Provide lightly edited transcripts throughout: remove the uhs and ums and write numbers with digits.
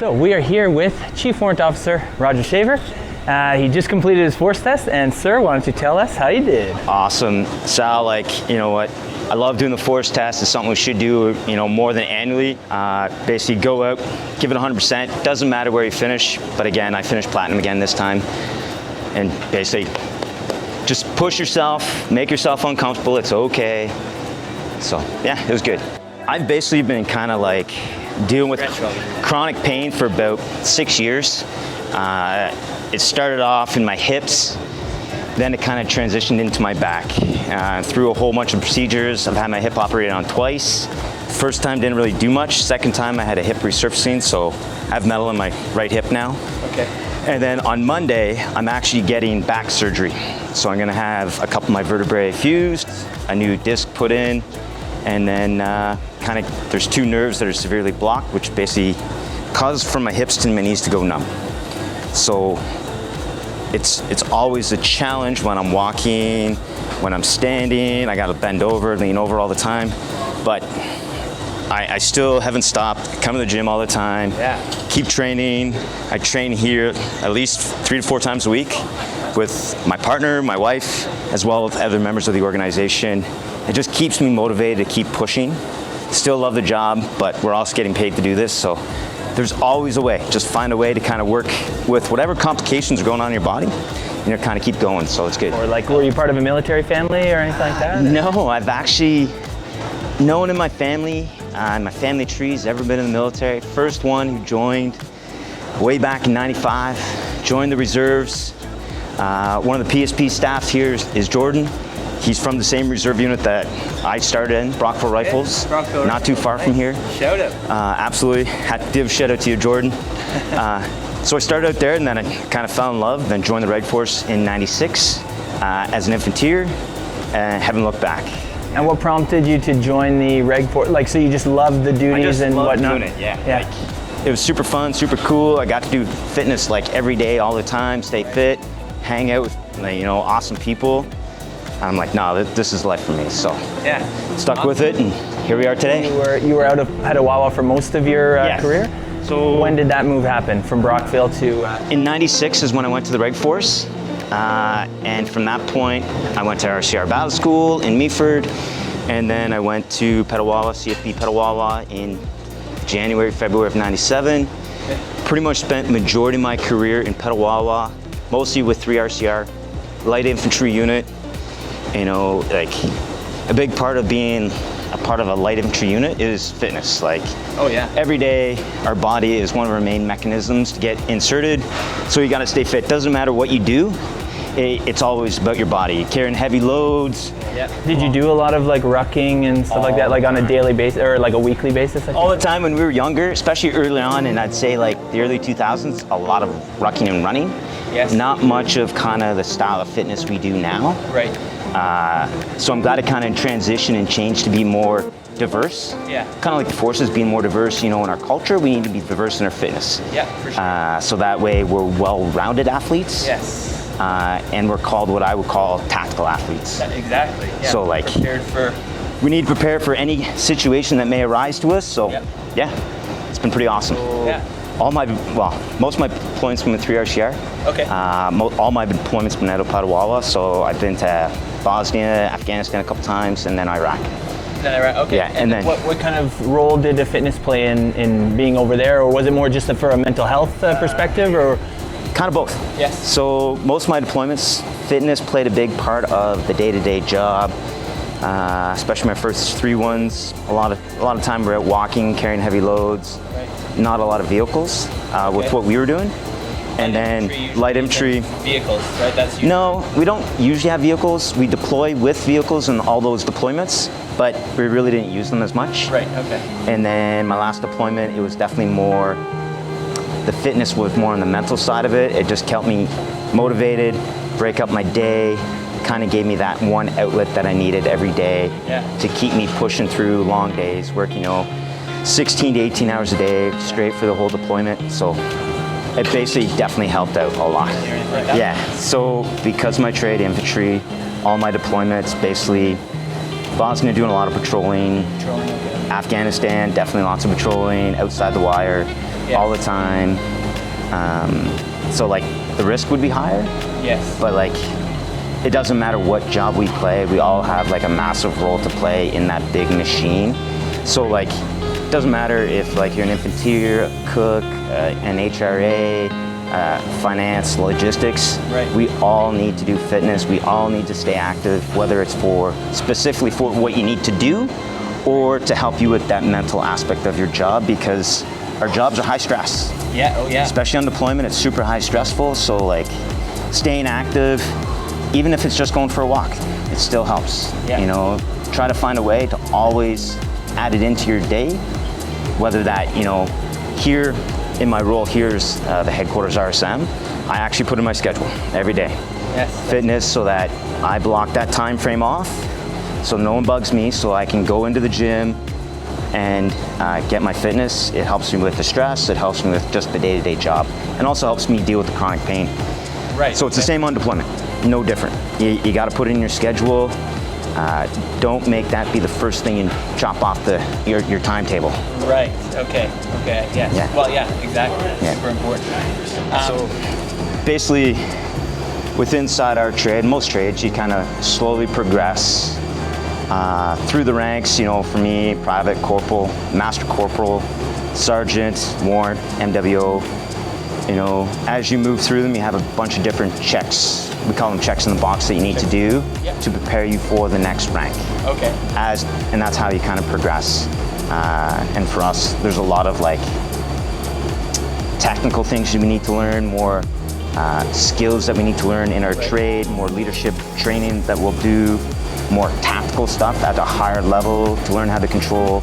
So we are here with Chief Warrant Officer Roger Shaver. He just completed his force test, and sir, why don't you tell us how you did? Awesome. Sal, you know what? I love doing the force test. It's something we should do, more than annually. Basically go out, give it 100%. Doesn't matter where you finish, but again, I finished platinum again this time. And basically, just push yourself, make yourself uncomfortable, it's okay. So yeah, it was good. I've basically been kind of dealing with chronic pain for about 6 years. It started off in my hips, then it kind of transitioned into my back. Through a whole bunch of procedures, I've had my hip operated on twice. First time didn't really do much. Second time I had a hip resurfacing, so I have metal in my right hip now. Okay. And then on Monday, I'm actually getting back surgery. So I'm gonna have a couple of my vertebrae fused, a new disc put in, and then there's two nerves that are severely blocked, which basically cause from my hips to my knees to go numb. So it's always a challenge when I'm walking, when I'm standing. I gotta bend over, lean over all the time. But I still haven't stopped. I come to the gym all the time. Yeah. Keep training. I train here at least 3 to 4 times a week with my partner, my wife, as well as other members of the organization. It just keeps me motivated to keep pushing. Still love the job, but we're also getting paid to do this, so there's always a way. Just find a way to kind of work with whatever complications are going on in your body, and kind of keep going, so it's good. Or were you part of a military family or anything like that? No, I've actually, no one in my family tree's ever been in the military. First one who joined way back in '95, joined the reserves. One of the PSP staffs here is Jordan. He's from the same reserve unit that I started in, Brockville Rifles, not too far from here. Shout out. Absolutely, had to give a shout out to you, Jordan. So I started out there, and then I kind of fell in love, then joined the Reg Force in '96 as an infanteer, and haven't looked back. And what prompted you to join the Reg Force? So you just loved the duties and whatnot? Doing it, yeah. It was super fun, super cool. I got to do fitness every day, all the time, stay fit, hang out with awesome people. I'm like, no, this is life for me. So yeah, stuck with it, and here we are today. You were out of Petawawa for most of your career? So when did that move happen from Brockville to? In '96 is when I went to the Reg Force, and from that point, I went to RCR Battle School in Meaford, and then I went to Petawawa, CFB Petawawa in January, February of '97. Pretty much spent majority of my career in Petawawa, mostly with 3 RCR, light infantry unit. A big part of being a part of a light infantry unit is fitness. Every day, our body is one of our main mechanisms to get inserted, so you gotta stay fit. Doesn't matter what you do, it's always about your body. Carrying heavy loads. Yeah. Did you do a lot of rucking and stuff like that, on a daily basis or a weekly basis? All the time when we were younger, especially early on, and I'd say the early 2000s, a lot of rucking and running. Yes. Not much of kind of the style of fitness we do now. Right. So I'm glad it kind of transitioned and changed to be more diverse. Yeah. Kind of like the forces being more diverse, in our culture, we need to be diverse in our fitness. Yeah, for sure. So that way we're well-rounded athletes. Yes. And we're called what I would call tactical athletes. Exactly. Yeah. So prepared for. We need to prepare for any situation that may arise to us. So yeah, it's been pretty awesome. Yeah. Most of my deployments been with 3 RCR. Okay. All my deployments been out of Petawawa, so I've been to Bosnia, Afghanistan a couple times, and then Iraq. Okay. Yeah, and then what kind of role did the fitness play in being over there, or was it more just for a mental health perspective, or? Kind of both. Yes. So most of my deployments, fitness played a big part of the day-to-day job, especially my first 3 ones. A lot of time we're out walking, carrying heavy loads. Right. Not a lot of vehicles with what we were doing. And then light infantry. Vehicles, right? That's no, we don't usually have vehicles. We deploy with vehicles in all those deployments, but we really didn't use them as much. Right, okay. And then my last deployment, it was definitely more, the fitness was more on the mental side of it. It just kept me motivated, break up my day, kind of gave me that one outlet that I needed every day to keep me pushing through long days, work 16 to 18 hours a day straight for the whole deployment. So it basically definitely helped out a lot. Yeah, so because of my trade, infantry, all my deployments, basically Bosnia doing a lot of patrolling. Afghanistan, definitely lots of patrolling, outside the wire. all the time. So like the risk would be higher. Yes. But like, it doesn't matter what job we play, we all have like a massive role to play in that big machine. So like, it doesn't matter if like you're an infantry, cook, an HRA, finance, logistics. Right. We all need to do fitness. We all need to stay active, whether it's for specifically for what you need to do or to help you with that mental aspect of your job, because our jobs are high stress. Yeah, oh yeah. Especially on deployment, it's super high stressful. So like staying active, even if it's just going for a walk, it still helps. Yeah. You know, try to find a way to always add it into your day, whether that, you know, here in my role here is the headquarters RSM, I actually put in my schedule every day. Yes. Fitness, so that I block that time frame off so no one bugs me, so I can go into the gym and get my fitness. It helps me with the stress, it helps me with just the day-to-day job, and also helps me deal with the chronic pain. Right. So it's the same on deployment, no different. You got to put it in your schedule. Don't make that be the first thing you chop off your timetable. Right, okay, yes. Yeah. Well, yeah, exactly, Yeah. super important. So basically, with inside our trade, most trades, you kind of slowly progress through the ranks. You know, for me, private, corporal, master corporal, sergeant, warrant, MWO. You know, as you move through them, you have a bunch of different checks. We call them checks in the box that you need to do to prepare you for the next rank. Okay. And that's how you kind of progress. And for us, there's a lot of like technical things we need to learn, more skills that we need to learn in our trade, more leadership training that we'll do, more tactical stuff at a higher level to learn how to control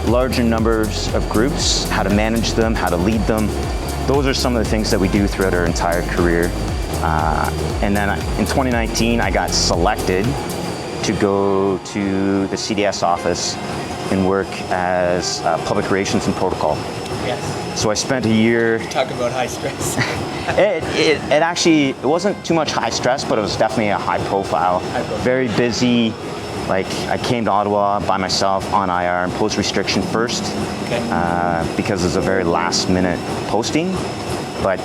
larger numbers of groups, how to manage them, how to lead them. Those are some of the things that we do throughout our entire career. And then in 2019, I got selected to go to the CDS office and work as public relations and protocol. Yes. So I spent a year. Talk about high stress. It wasn't too much high stress, but it was definitely a high profile. Very busy. Like, I came to Ottawa by myself on IR and post restriction first, because it was a very last minute posting. But,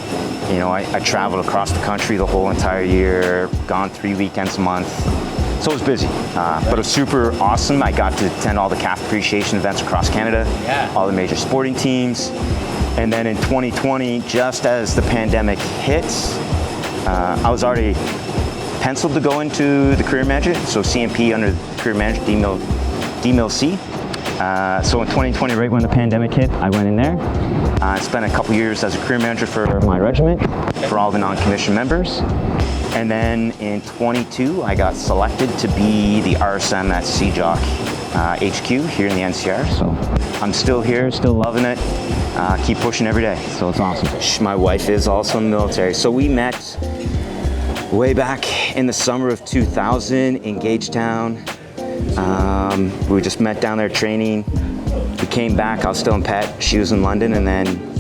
you know, I traveled across the country the whole entire year, gone 3 weekends a month. So it was busy, but it was super awesome. I got to attend all the CAF appreciation events across Canada, all the major sporting teams. And then in 2020, just as the pandemic hit, I was already penciled to go into the career manager, so CMP under the career manager, DMIL-C. So in 2020, right when the pandemic hit, I went in there. I spent a couple years as a career manager for my regiment, for all the non-commissioned members. And then in 22, I got selected to be the RSM at CJOC HQ here in the NCR. So I'm still here, still loving it. Keep pushing every day, so it's awesome. My wife is also in the military. So we met way back in the summer of 2000 in Gagetown. We just met down there training. We came back, I was still in Pet, she was in London, and then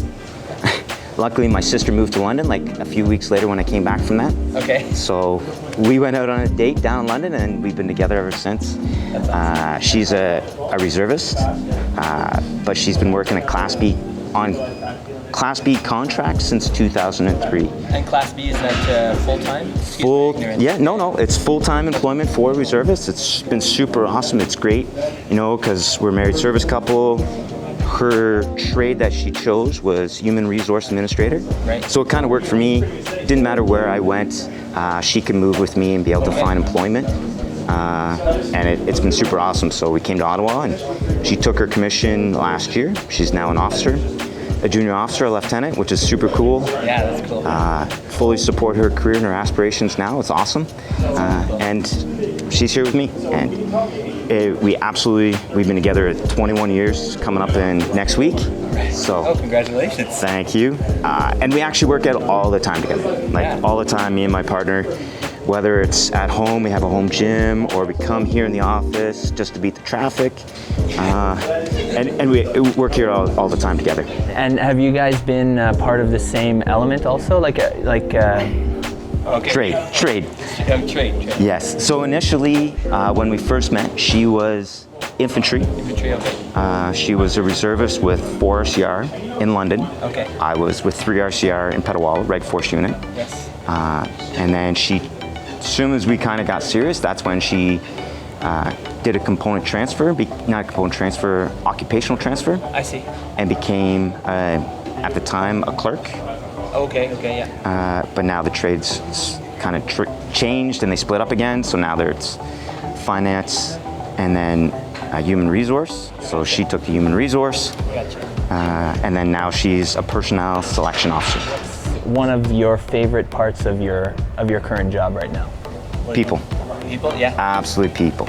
luckily my sister moved to London like a few weeks later when I came back from that. Okay. So we went out on a date down in London and we've been together ever since. She's a reservist, but she's been working at Class B on Class B contracts since 2003. And Class B, is that full-time? It's full-time employment for reservists. It's been super awesome. It's great, you know, because we're a married service couple. Her trade that she chose was human resource administrator. Right. So it kind of worked for me. Didn't matter where I went, she could move with me and be able to find employment. And it's been super awesome. So we came to Ottawa and she took her commission last year. She's now an officer, a junior officer, a lieutenant, which is super cool. Yeah, that's cool. Fully support her career and her aspirations now. It's awesome. And she's here with me. And we've been together 21 years, coming up in next week. So, congratulations. Thank you. And we actually work out all the time together. All the time, me and my partner. Whether it's at home, we have a home gym, or we come here in the office just to beat the traffic. And we work here all the time together. And have you guys been part of the same element also? Okay. Trade. Trade. Yes. So initially, when we first met, she was infantry. Infantry, okay. She was a reservist with 4 RCR in London. Okay. I was with 3 RCR in Petawawa, Reg Force Unit. Yes. And then as soon as we kind of got serious, that's when she did a component transfer, not a component transfer, occupational transfer. I see. And became, at the time, a clerk. Okay, yeah. But now the trades kind of changed and they split up again. So now it's finance and then human resource. So she took the human resource. Gotcha. And then now she's a personnel selection officer. One of your favorite parts of your current job right now? People. People, yeah. Absolutely people.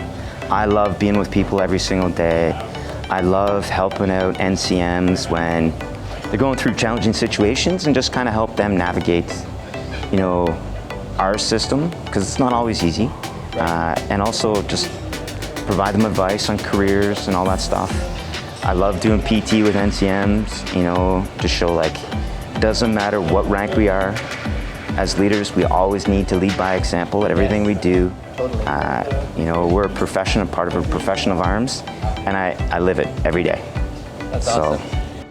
I love being with people every single day. I love helping out NCMs when they're going through challenging situations and just kind of help them navigate, our system, because it's not always easy. And also just provide them advice on careers and all that stuff. I love doing PT with NCMs, to show it doesn't matter what rank we are. As leaders, we always need to lead by example at everything we do. Totally. We're a profession, part of a profession of arms, and I live it every day. That's awesome.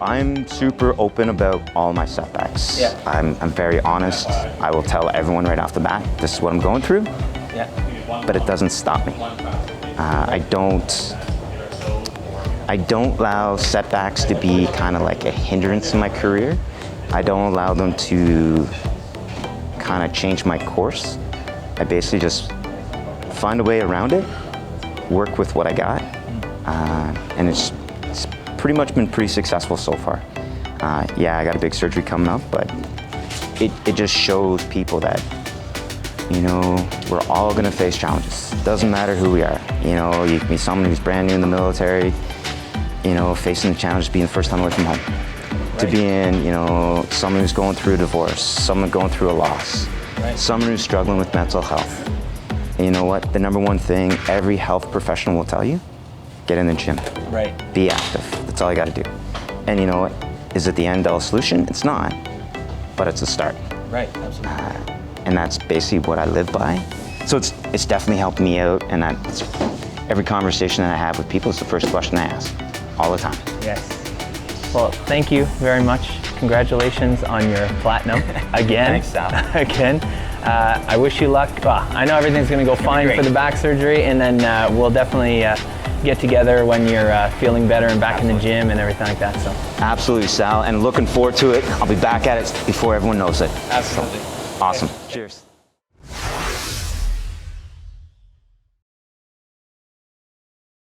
I'm super open about all my setbacks. Yeah. I'm very honest. I will tell everyone right off the bat, this is what I'm going through. Yeah. But it doesn't stop me. I don't allow setbacks to be kind of like a hindrance in my career. I don't allow them to kind of change my course. I basically just find a way around it, work with what I got, and it's pretty much been pretty successful so far. Yeah, I got a big surgery coming up, but it just shows people that, we're all gonna face challenges. Doesn't matter who we are. You can be someone who's brand new in the military, facing the challenge of being the first time away from home. Right. To being, someone who's going through a divorce, someone going through a loss, right. Someone who's struggling with mental health. And you know what? The number one thing every health professional will tell you, get in the gym. Right. Be active. That's all you gotta do. And you know what? Is it the end-all solution? It's not, but it's a start. Right, absolutely. And that's basically what I live by. So it's definitely helped me out, and that's every conversation that I have with people is the first question I ask, all the time. Yes. Well, thank you very much. Congratulations on your platinum again. Thanks, Sal. Again. I wish you luck. Well, I know everything's going to go fine for the back surgery, and then we'll definitely get together when you're feeling better and back in the gym and everything like that. So. Absolutely, Sal, and looking forward to it. I'll be back at it before everyone knows it. Absolutely. So, awesome. Cheers.